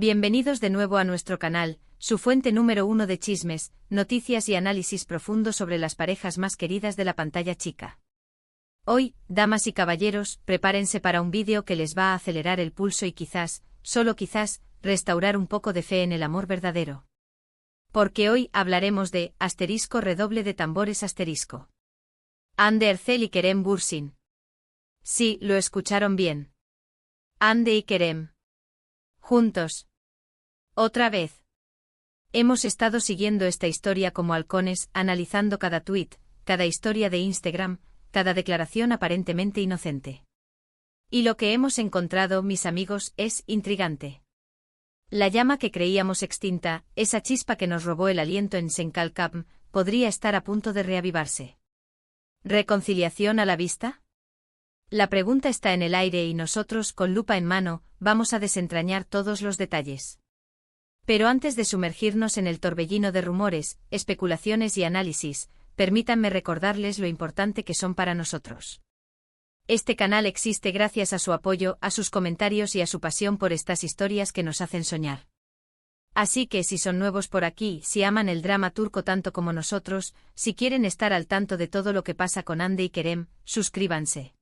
Bienvenidos de nuevo a nuestro canal, su fuente número 1 de chismes, noticias y análisis profundo sobre las parejas más queridas de la pantalla chica. Hoy, damas y caballeros, prepárense para un vídeo que les va a acelerar el pulso y quizás, solo quizás, restaurar un poco de fe en el amor verdadero. Porque hoy hablaremos de redoble de tambores *. Hande Erçel y Kerem Bürsin. Sí, lo escucharon bien. Hande y Kerem. Juntos. Otra vez. Hemos estado siguiendo esta historia como halcones, analizando cada tuit, cada historia de Instagram, cada declaración aparentemente inocente. Y lo que hemos encontrado, mis amigos, es intrigante. La llama que creíamos extinta, esa chispa que nos robó el aliento en Senkalkam, podría estar a punto de reavivarse. ¿Reconciliación a la vista? La pregunta está en el aire y nosotros, con lupa en mano, vamos a desentrañar todos los detalles. Pero antes de sumergirnos en el torbellino de rumores, especulaciones y análisis, permítanme recordarles lo importante que son para nosotros. Este canal existe gracias a su apoyo, a sus comentarios y a su pasión por estas historias que nos hacen soñar. Así que si son nuevos por aquí, si aman el drama turco tanto como nosotros, si quieren estar al tanto de todo lo que pasa con Hande y Kerem, suscríbanse.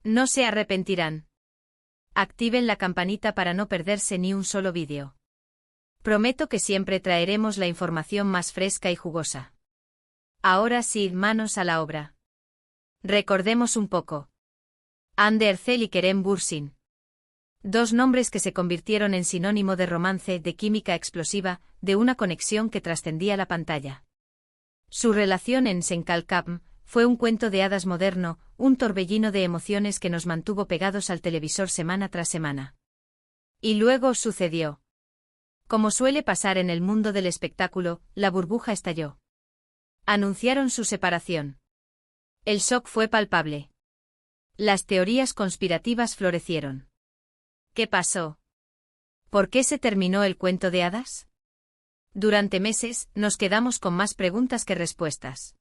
No se arrepentirán. Activen la campanita para no perderse ni un solo vídeo. Prometo que siempre traeremos la información más fresca y jugosa. Ahora sí, manos a la obra. Recordemos un poco. Hande Erçel y Kerem Bürsin. Dos nombres que se convirtieron en sinónimo de romance, de química explosiva, de una conexión que trascendía la pantalla. Su relación en Senkalkam fue un cuento de hadas moderno, un torbellino de emociones que nos mantuvo pegados al televisor semana tras semana. Y luego sucedió. Como suele pasar en el mundo del espectáculo, la burbuja estalló. Anunciaron su separación. El shock fue palpable. Las teorías conspirativas florecieron. ¿Qué pasó? ¿Por qué se terminó el cuento de hadas? Durante meses, nos quedamos con más preguntas que respuestas.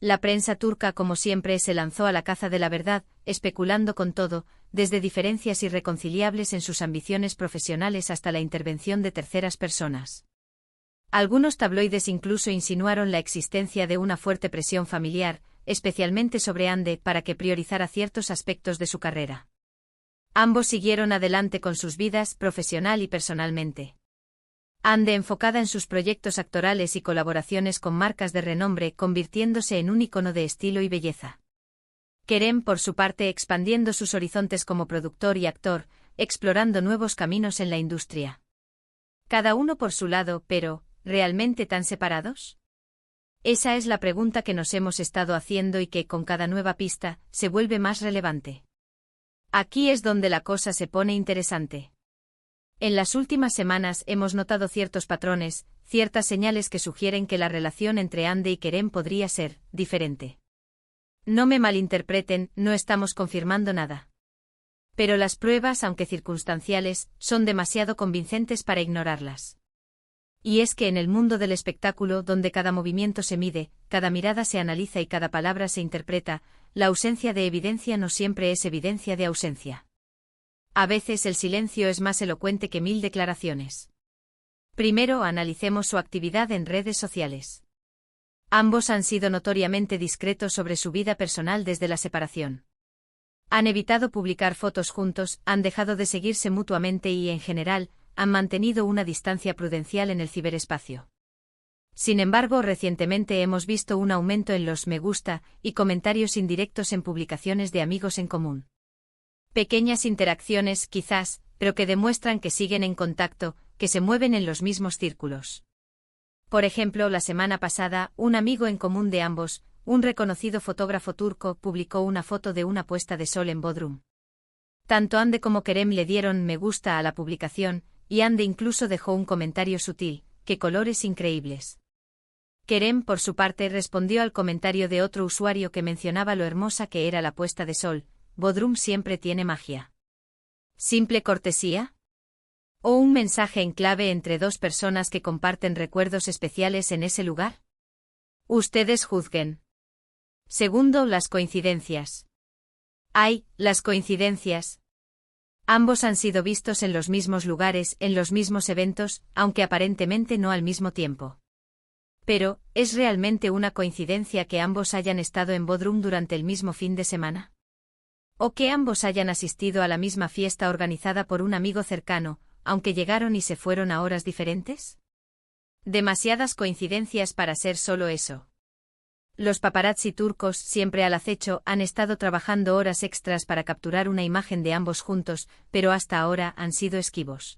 La prensa turca, como siempre, se lanzó a la caza de la verdad, especulando con todo, desde diferencias irreconciliables en sus ambiciones profesionales hasta la intervención de terceras personas. Algunos tabloides incluso insinuaron la existencia de una fuerte presión familiar, especialmente sobre Hande, para que priorizara ciertos aspectos de su carrera. Ambos siguieron adelante con sus vidas, profesional y personalmente. Hande enfocada en sus proyectos actorales y colaboraciones con marcas de renombre, convirtiéndose en un icono de estilo y belleza. Kerem, por su parte, expandiendo sus horizontes como productor y actor, explorando nuevos caminos en la industria. Cada uno por su lado, pero, ¿realmente tan separados? Esa es la pregunta que nos hemos estado haciendo y que, con cada nueva pista, se vuelve más relevante. Aquí es donde la cosa se pone interesante. En las últimas semanas hemos notado ciertos patrones, ciertas señales que sugieren que la relación entre Hande y Kerem podría ser diferente. No me malinterpreten, no estamos confirmando nada. Pero las pruebas, aunque circunstanciales, son demasiado convincentes para ignorarlas. Y es que en el mundo del espectáculo, donde cada movimiento se mide, cada mirada se analiza y cada palabra se interpreta, la ausencia de evidencia no siempre es evidencia de ausencia. A veces el silencio es más elocuente que 1000 declaraciones. Primero analicemos su actividad en redes sociales. Ambos han sido notoriamente discretos sobre su vida personal desde la separación. Han evitado publicar fotos juntos, han dejado de seguirse mutuamente y, en general, han mantenido una distancia prudencial en el ciberespacio. Sin embargo, recientemente hemos visto un aumento en los me gusta y comentarios indirectos en publicaciones de amigos en común. Pequeñas interacciones, quizás, pero que demuestran que siguen en contacto, que se mueven en los mismos círculos. Por ejemplo, la semana pasada, un amigo en común de ambos, un reconocido fotógrafo turco, publicó una foto de una puesta de sol en Bodrum. Tanto Hande como Kerem le dieron me gusta a la publicación, y Hande incluso dejó un comentario sutil: «¡Qué colores increíbles!». Kerem, por su parte, respondió al comentario de otro usuario que mencionaba lo hermosa que era la puesta de sol: «Bodrum siempre tiene magia». ¿Simple cortesía? ¿O un mensaje en clave entre dos personas que comparten recuerdos especiales en ese lugar? Ustedes juzguen. Segundo, las coincidencias. ¡Ay, las coincidencias! Ambos han sido vistos en los mismos lugares, en los mismos eventos, aunque aparentemente no al mismo tiempo. Pero, ¿es realmente una coincidencia que ambos hayan estado en Bodrum durante el mismo fin de semana? ¿O que ambos hayan asistido a la misma fiesta organizada por un amigo cercano, aunque llegaron y se fueron a horas diferentes? Demasiadas coincidencias para ser solo eso. Los paparazzi turcos, siempre al acecho, han estado trabajando horas extras para capturar una imagen de ambos juntos, pero hasta ahora han sido esquivos.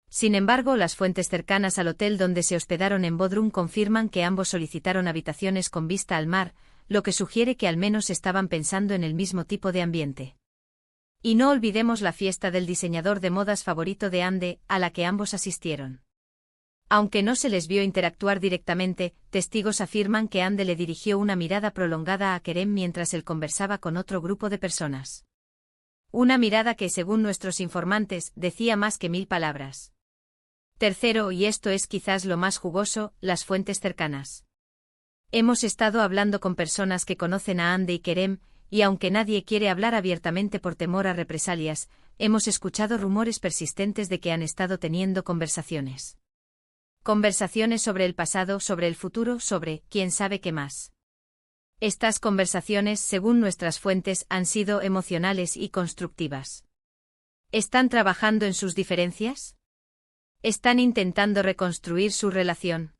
Sin embargo, las fuentes cercanas al hotel donde se hospedaron en Bodrum confirman que ambos solicitaron habitaciones con vista al mar, lo que sugiere que al menos estaban pensando en el mismo tipo de ambiente. Y no olvidemos la fiesta del diseñador de modas favorito de Ande, a la que ambos asistieron. Aunque no se les vio interactuar directamente, testigos afirman que Ande le dirigió una mirada prolongada a Kerem mientras él conversaba con otro grupo de personas. Una mirada que, según nuestros informantes, decía más que 1000 palabras. Tercero, y esto es quizás lo más jugoso, las fuentes cercanas. Hemos estado hablando con personas que conocen a Ande y Kerem, y aunque nadie quiere hablar abiertamente por temor a represalias, hemos escuchado rumores persistentes de que han estado teniendo conversaciones. Conversaciones sobre el pasado, sobre el futuro, sobre quién sabe qué más. Estas conversaciones, según nuestras fuentes, han sido emocionales y constructivas. ¿Están trabajando en sus diferencias? ¿Están intentando reconstruir su relación?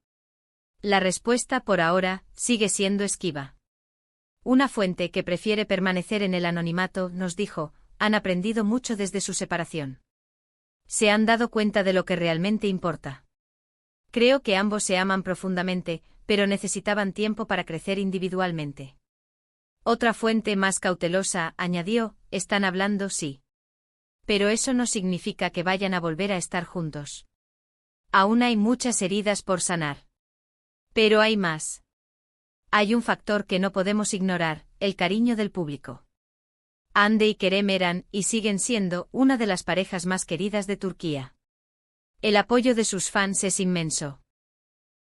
La respuesta, por ahora, sigue siendo esquiva. Una fuente que prefiere permanecer en el anonimato nos dijo, han aprendido mucho desde su separación. Se han dado cuenta de lo que realmente importa. Creo que ambos se aman profundamente, pero necesitaban tiempo para crecer individualmente. Otra fuente más cautelosa añadió, están hablando, sí. Pero eso no significa que vayan a volver a estar juntos. Aún hay muchas heridas por sanar. Pero hay más. Hay un factor que no podemos ignorar, el cariño del público. Ande y Kerem eran, y siguen siendo, una de las parejas más queridas de Turquía. El apoyo de sus fans es inmenso.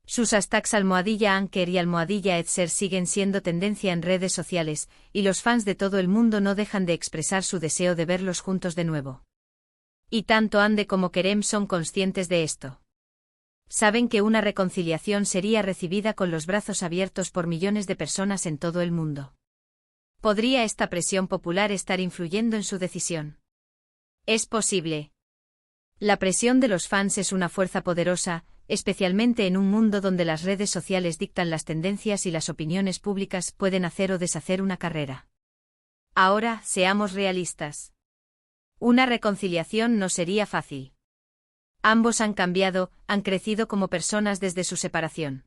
Sus hashtags #Anker y #Etser siguen siendo tendencia en redes sociales, y los fans de todo el mundo no dejan de expresar su deseo de verlos juntos de nuevo. Y tanto Ande como Kerem son conscientes de esto. Saben que una reconciliación sería recibida con los brazos abiertos por millones de personas en todo el mundo. ¿Podría esta presión popular estar influyendo en su decisión? Es posible. La presión de los fans es una fuerza poderosa, especialmente en un mundo donde las redes sociales dictan las tendencias y las opiniones públicas pueden hacer o deshacer una carrera. Ahora, seamos realistas. Una reconciliación no sería fácil. Ambos han cambiado, han crecido como personas desde su separación.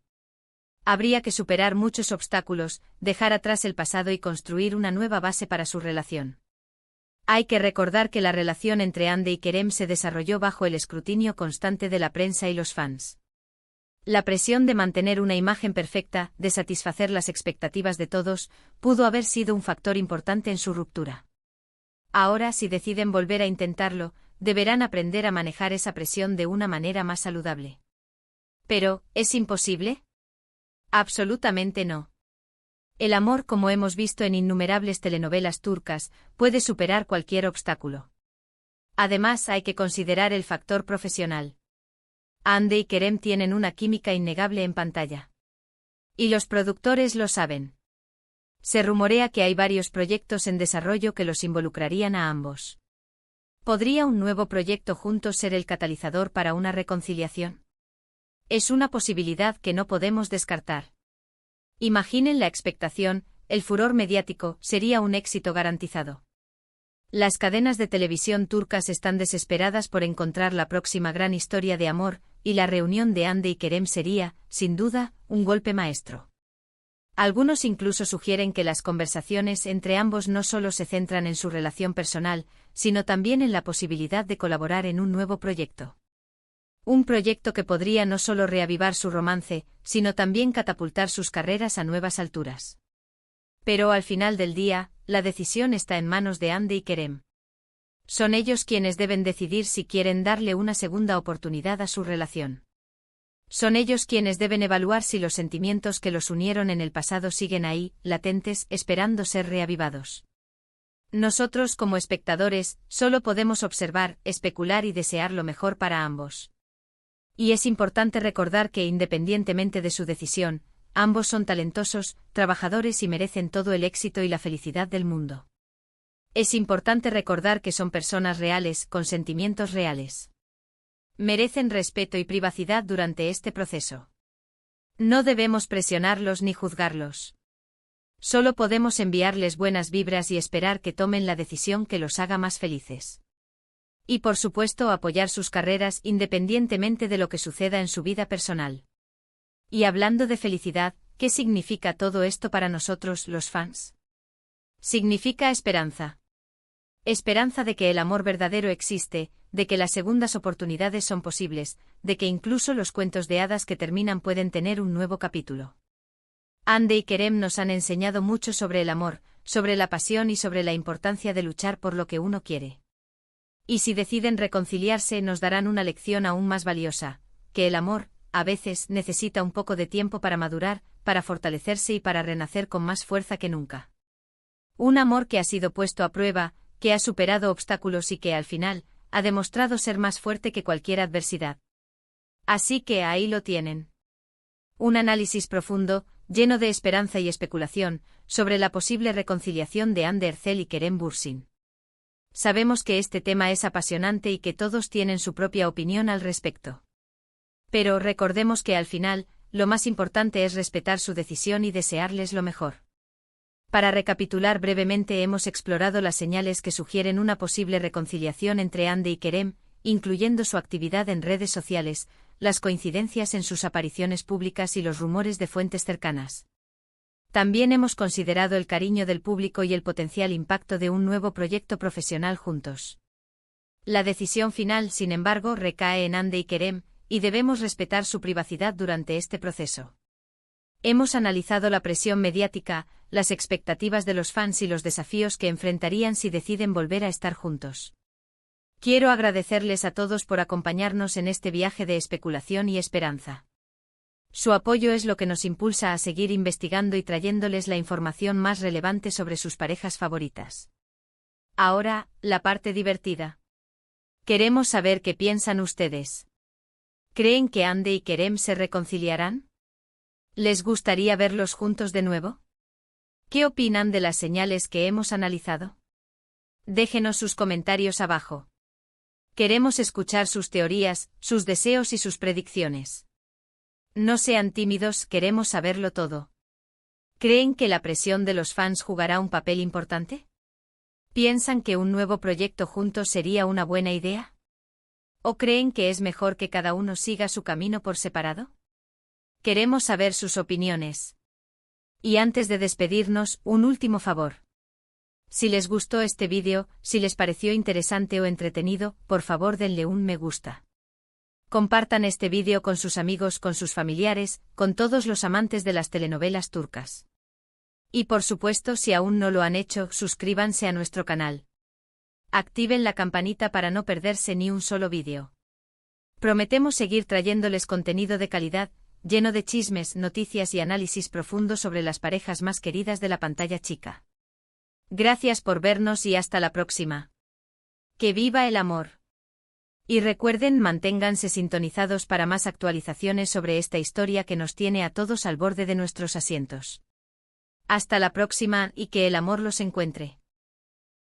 Habría que superar muchos obstáculos, dejar atrás el pasado y construir una nueva base para su relación. Hay que recordar que la relación entre Ande y Kerem se desarrolló bajo el escrutinio constante de la prensa y los fans. La presión de mantener una imagen perfecta, de satisfacer las expectativas de todos, pudo haber sido un factor importante en su ruptura. Ahora, si deciden volver a intentarlo, deberán aprender a manejar esa presión de una manera más saludable. Pero, ¿es imposible? Absolutamente no. El amor, como hemos visto en innumerables telenovelas turcas, puede superar cualquier obstáculo. Además, hay que considerar el factor profesional. Ande y Kerem tienen una química innegable en pantalla. Y los productores lo saben. Se rumorea que hay varios proyectos en desarrollo que los involucrarían a ambos. ¿Podría un nuevo proyecto juntos ser el catalizador para una reconciliación? Es una posibilidad que no podemos descartar. Imaginen la expectación, el furor mediático, sería un éxito garantizado. Las cadenas de televisión turcas están desesperadas por encontrar la próxima gran historia de amor, y la reunión de Ande y Kerem sería, sin duda, un golpe maestro. Algunos incluso sugieren que las conversaciones entre ambos no solo se centran en su relación personal, sino también en la posibilidad de colaborar en un nuevo proyecto. Un proyecto que podría no solo reavivar su romance, sino también catapultar sus carreras a nuevas alturas. Pero al final del día, la decisión está en manos de Ande y Kerem. Son ellos quienes deben decidir si quieren darle una segunda oportunidad a su relación. Son ellos quienes deben evaluar si los sentimientos que los unieron en el pasado siguen ahí, latentes, esperando ser reavivados. Nosotros como espectadores, solo podemos observar, especular y desear lo mejor para ambos. Y es importante recordar que independientemente de su decisión, ambos son talentosos, trabajadores y merecen todo el éxito y la felicidad del mundo. Es importante recordar que son personas reales, con sentimientos reales. Merecen respeto y privacidad durante este proceso. No debemos presionarlos ni juzgarlos. Solo podemos enviarles buenas vibras y esperar que tomen la decisión que los haga más felices. Y por supuesto apoyar sus carreras independientemente de lo que suceda en su vida personal. Y hablando de felicidad, ¿qué significa todo esto para nosotros, los fans? Significa esperanza. Esperanza de que el amor verdadero existe, de que las segundas oportunidades son posibles, de que incluso los cuentos de hadas que terminan pueden tener un nuevo capítulo. Hande y Kerem nos han enseñado mucho sobre el amor, sobre la pasión y sobre la importancia de luchar por lo que uno quiere. Y si deciden reconciliarse nos darán una lección aún más valiosa, que el amor, a veces, necesita un poco de tiempo para madurar, para fortalecerse y para renacer con más fuerza que nunca. Un amor que ha sido puesto a prueba, que ha superado obstáculos y que al final, ha demostrado ser más fuerte que cualquier adversidad. Así que ahí lo tienen. Un análisis profundo, lleno de esperanza y especulación, sobre la posible reconciliación de Hande Erçel y Kerem Bürsin. Sabemos que este tema es apasionante y que todos tienen su propia opinión al respecto. Pero recordemos que al final, lo más importante es respetar su decisión y desearles lo mejor. Para recapitular brevemente, hemos explorado las señales que sugieren una posible reconciliación entre Hande y Kerem, incluyendo su actividad en redes sociales, las coincidencias en sus apariciones públicas y los rumores de fuentes cercanas. También hemos considerado el cariño del público y el potencial impacto de un nuevo proyecto profesional juntos. La decisión final, sin embargo, recae en Hande y Kerem, y debemos respetar su privacidad durante este proceso. Hemos analizado la presión mediática, las expectativas de los fans y los desafíos que enfrentarían si deciden volver a estar juntos. Quiero agradecerles a todos por acompañarnos en este viaje de especulación y esperanza. Su apoyo es lo que nos impulsa a seguir investigando y trayéndoles la información más relevante sobre sus parejas favoritas. Ahora, la parte divertida. Queremos saber qué piensan ustedes. ¿Creen que Hande y Kerem se reconciliarán? ¿Les gustaría verlos juntos de nuevo? ¿Qué opinan de las señales que hemos analizado? Déjenos sus comentarios abajo. Queremos escuchar sus teorías, sus deseos y sus predicciones. No sean tímidos, queremos saberlo todo. ¿Creen que la presión de los fans jugará un papel importante? ¿Piensan que un nuevo proyecto juntos sería una buena idea? ¿O creen que es mejor que cada uno siga su camino por separado? Queremos saber sus opiniones. Y antes de despedirnos, un último favor. Si les gustó este vídeo, si les pareció interesante o entretenido, por favor denle un me gusta. Compartan este vídeo con sus amigos, con sus familiares, con todos los amantes de las telenovelas turcas. Y por supuesto, si aún no lo han hecho, suscríbanse a nuestro canal. Activen la campanita para no perderse ni un solo vídeo. Prometemos seguir trayéndoles contenido de calidad, lleno de chismes, noticias y análisis profundo sobre las parejas más queridas de la pantalla chica. Gracias por vernos y hasta la próxima. ¡Que viva el amor! Y recuerden, manténganse sintonizados para más actualizaciones sobre esta historia que nos tiene a todos al borde de nuestros asientos. Hasta la próxima y que el amor los encuentre.